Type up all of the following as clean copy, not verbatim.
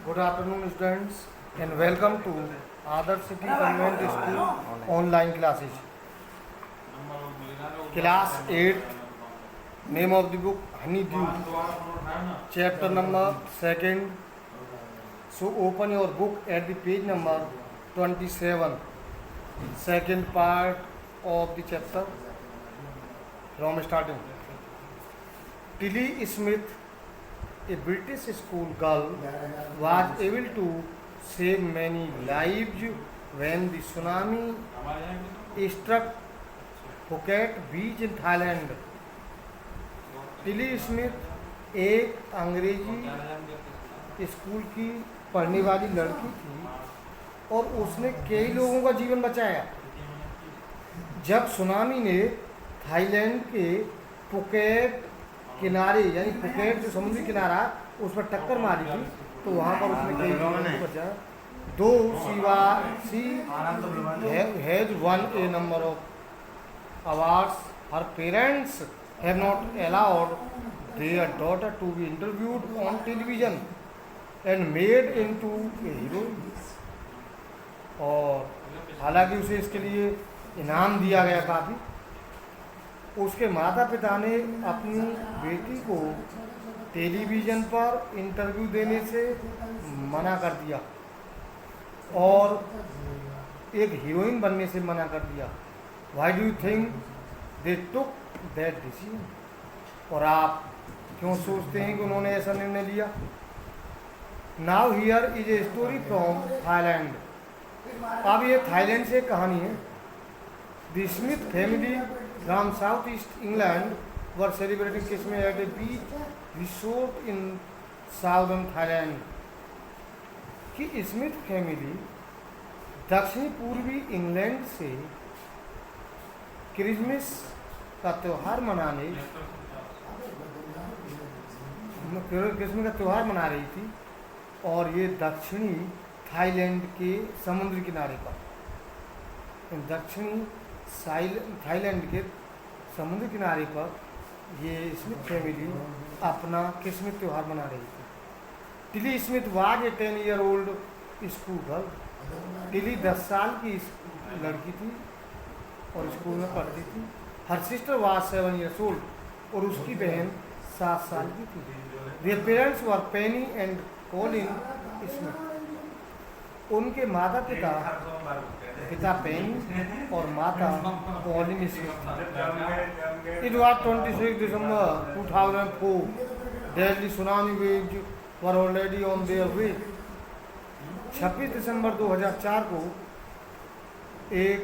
Good afternoon, students, and welcome to Adarsh City Convent School online classes. Class 8, name of the book Honeydew, chapter number 2nd. So open your book at the page number 27, second part of the chapter. From starting. Tilly Smith, a British school girl, was able to save many lives when the tsunami struck Phuket Beach in Thailand. Tilly Smith एक अंग्रेजी school की पढ़ने वाली लड़की थी और उसने कई लोगों का जीवन बचाया। जब सुनामी ने थाईलैंड के पुकेट किनारे यानी पुकेट जो समुद्री किनारा उस पर टक्कर मारी थी तो वहाँ पर उसने कई लोगों को बचाया। दो she has won a number of awards, her parents have not allowed their daughter to be interviewed on television and made into a heroine. और हालांकि उसे इसके लिए इनाम दिया गया काफ़ी, उसके माता पिता ने अपनी बेटी को टेलीविज़न पर इंटरव्यू देने से मना कर दिया और एक हीरोइन बनने से मना कर दिया। Why do you think they took that decision? और आप क्यों सोचते हैं कि उन्होंने ऐसा निर्णय लिया? Now here is a story from Thailand. अब ये थाईलैंड से कहानी है। The Smith family from Southeast England were celebrating Christmas at a beach resort in southern Thailand. कि स्मिथ फैमिली दक्षिणी पूर्वी इंग्लैंड से क्रिसमस का त्यौहार मना रही थी और ये दक्षिणी थाईलैंड के समुद्री किनारे पर, दक्षिणी थाईलैंड के समुद्री किनारे पर ये स्मिथ फैमिली अपना क्रिसमस त्यौहार मना रही थी। Tilly Smith was a 10-year-old school girl. Tilly 10 साल की लड़की थी और स्कूल में पढ़ती थी। Her sister was 7 years old और उसकी बहन 7 साल की थी। Their parents were Penney and Colin Smith. उनके माता पिता पेनी और माता Colin Smith. It was 26 December 2004। Deadly tsunami waves were already on their way. 26 दिसंबर 2004 को एक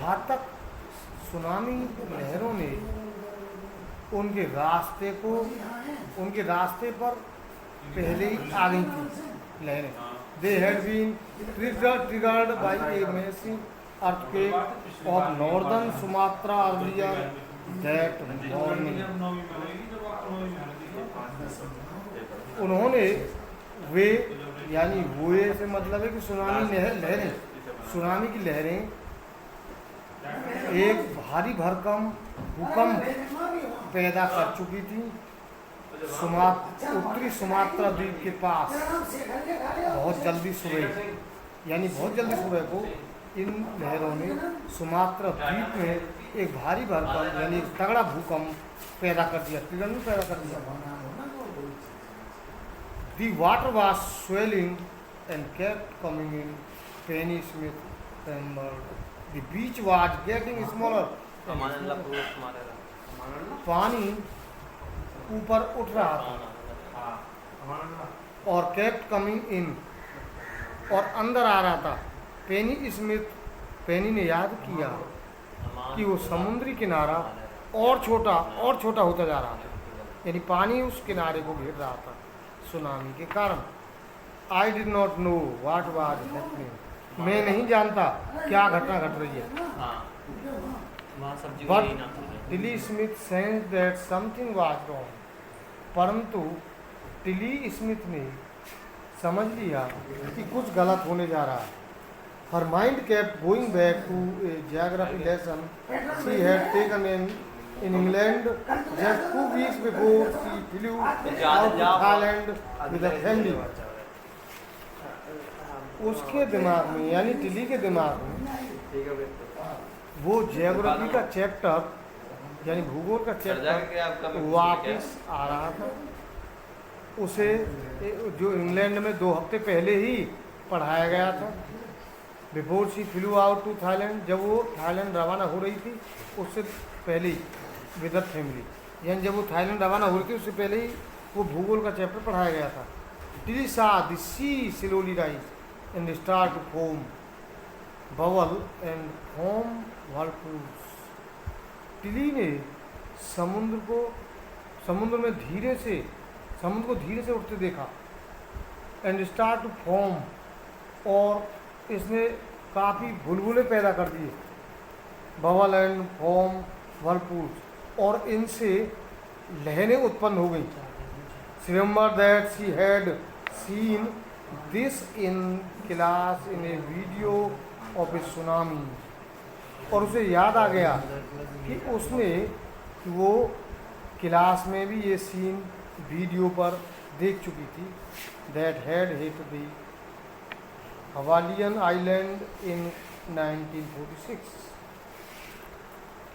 घातक सुनामी लहरों ने उनके रास्ते पर पहले ही आ गई थी लहरें। They had been triggered by a massive earthquake off northern Sumatra earlier that morning. उन्होंने वे यानी हुए से मतलब है कि सुनामी की लहरें एक भारी भरकम भूकंप पैदा कर चुकी थी उत्तरी सुमात्रा द्वीप के पास। बहुत जल्दी सुबह को इन लहरों ने सुमात्रा द्वीप में एक भारी भरकम यानी तगड़ा भूकंप पैदा कर दिया। The water was swelling and kept coming in. Penny Smith remembered. The beach was getting smaller. पानी ऊपर उठ रहा था और kept coming in और अंदर आ रहा था। पेनी ने याद किया कि वो समुद्री किनारा और छोटा होता जा रहा था, यानी पानी उस किनारे को घेर रहा था सुनामी के कारण। I did not know what was happening. मैं नहीं जानता क्या घटना घट रही है। But Tilly Smith sense that something was wrong. परंतु टिली स्मिथ ने समझ लिया कि कुछ गलत होने जा रहा है। Her mind kept going back to a geography lesson she had taken in England just 2 weeks before she flew out to Thailand with her family. उसके दिमाग में यानी टिली के दिमाग में वो ज्योग्राफी का चैप्टर यानी भूगोल का चैप्टर वापस आ रहा था। उसे जो इंग्लैंड में 2 हफ्ते पहले ही पढ़ाया गया था। Before she flew out to Thailand, जब वो थाईलैंड रवाना हो रही थी उससे पहले ही विद फैमिली, यानी जब वो थाईलैंड रवाना हो रही थी उससे पहले ही वो भूगोल का चैप्टर पढ़ाया गया था। Tilly saw the sea slowly rise and start to form bubble and form whirlpools. Tilly ने समुद्र को धीरे से उठते देखा एंड स्टार्ट टू फॉर्म, और इसने काफ़ी बुलबुले पैदा कर दिए, बबल एंड फॉर्म व्हर्लपूल्स, और इनसे लहरें उत्पन्न हो गई। Remember that she had seen this in class in A video of A tsunami, और उसे याद आ गया कि उसने वो क्लास में भी ये सीन वीडियो पर देख चुकी थी। That had hit the Hawaiian island in 1946,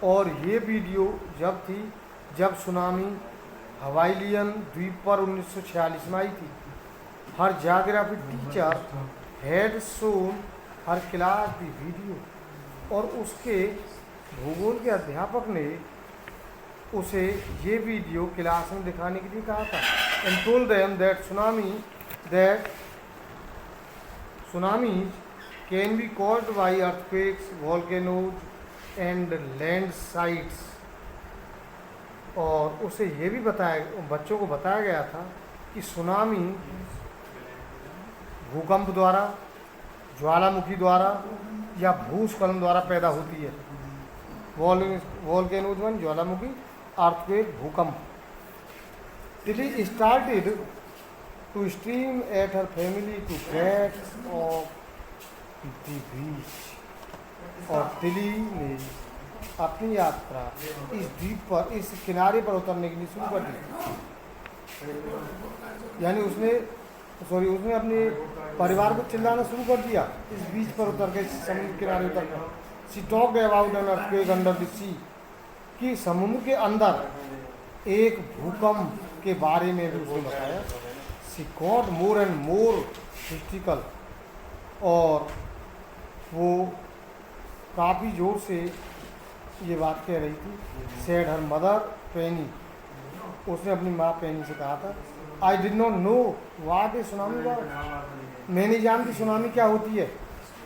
और ये वीडियो जब सुनामी हवाइलियन द्वीप पर 1946 में आई थी। Her geography teacher had shown her class the video, और उसके भूगोल के अध्यापक ने उसे ये वीडियो क्लास में दिखाने के लिए कहा था। And told them that tsunamis can be caused by earthquakes, volcanoes and landslides, और उसे ये भी बच्चों को बताया गया था कि सुनामी भूकंप द्वारा, ज्वालामुखी द्वारा या भूस्खलन द्वारा पैदा होती है। वॉल्केनोज वन ज्वालामुखी, अर्थक्वेक भूकंप। Tilly started to stream at her family to get off the beach, और टिली ने अपनी यात्रा इस द्वीप पर, इस किनारे पर उतरने के लिए शुरू कर दी। यानी उसने अपने परिवार को चिल्लाना शुरू कर दिया इस बीच पर उतर के, समुद्र किनारे उतर कर। She talked about an earthquake under the sea, कि समुद्र के अंदर एक भूकंप के बारे में भी उसने बताया। She got more and more hysterical, और वो काफ़ी ज़ोर से ये बात कह रही थी। Said her mother Penny, उसने अपनी माँ पेनी से कहा था, I did not know what a tsunami was, मैं नहीं जानती सुनामी क्या होती है।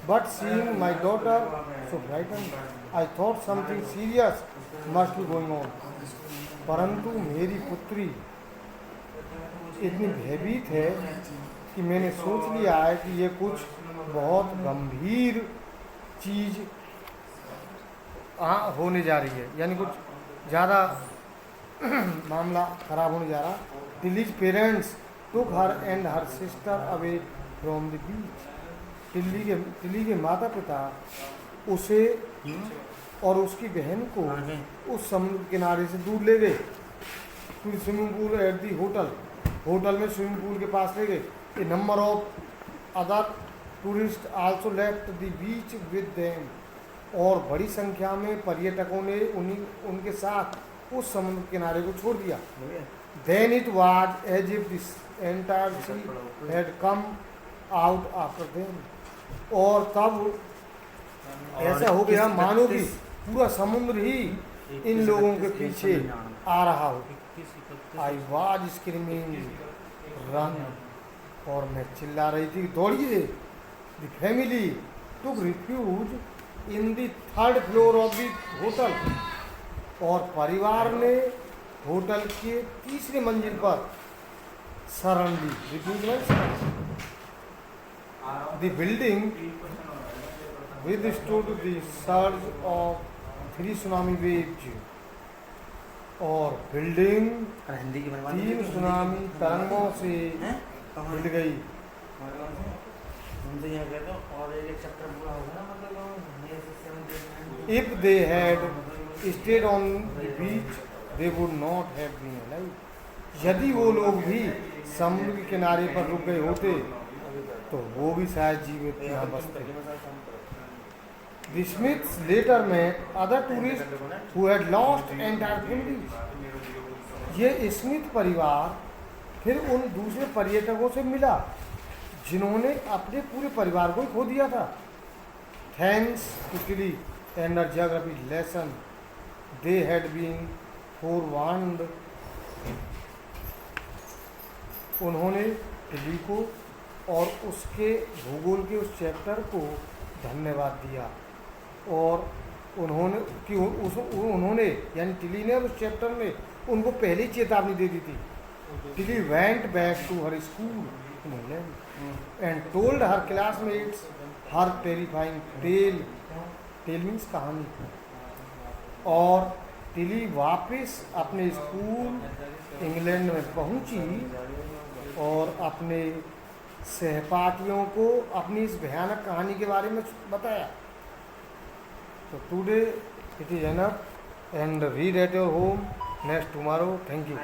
But seeing my daughter so frightened, I thought something serious must be going on, परंतु मेरी पुत्री इतनी भयभीत है कि मैंने सोच लिया है कि ये कुछ बहुत गंभीर चीज़ होने जा रही है, यानी कुछ ज़्यादा मामला खराब होने जा रहा। Tilly's parents took her and her sister away from the beach, Tilly के माता पिता उसे और उसकी बहन को उस समुद्र किनारे से दूर ले गए। To swimming pool at the hotel में स्विमिंग पूल के पास ले गए। A number of other tourist also left the beach with them, और बड़ी संख्या में पर्यटकों ने उनके साथ उस समुद्र किनारे को छोड़ दिया। Then it was as if this entire sea had come out after them, और तब ऐसा हो गया मानो कि पूरा समुद्र ही इन लोगों के पीछे आ रहा हो। आई वाज स्क्रीमिंग रन, और मैं चिल्ला रही थी दौड़िए। The family took refuge in the 3rd floor of the hotel, और परिवार ने होटल के 3री मंजिल पर शरण ली। The building withstood the surge of 3 tsunami waves, और बिल्डिंग 3 सुनामी तरंगों से हिल गई। If they had stayed on the beach, they would not have been alive. यदि वो लोग भी समुद्र के किनारे पर रुक गए होते तो वो भी शायद जीवित यहाँ बसते। The Smiths later met other tourists who had lost entire families। ये स्मिथ परिवार फिर उन दूसरे पर्यटकों से मिला जिन्होंने अपने पूरे परिवार को ही खो दिया था। Thanks to Tilly and her geography lesson, they had been forewarned। उन्होंने टिली को और उसके भूगोल के उस चैप्टर को धन्यवाद दिया और उन्होंने यानी टिली ने उस चैप्टर में उनको पहले ही चेतावनी दे दी थी। Tilly went back to her school in England and told her classmates her terrifying tale means कहानी। और टिली वापस अपने स्कूल इंग्लैंड में पहुंची और अपने सहपाठियों को अपनी इस भयानक कहानी के बारे में बताया। तो today it is enough and read at your home next tomorrow. Thank you.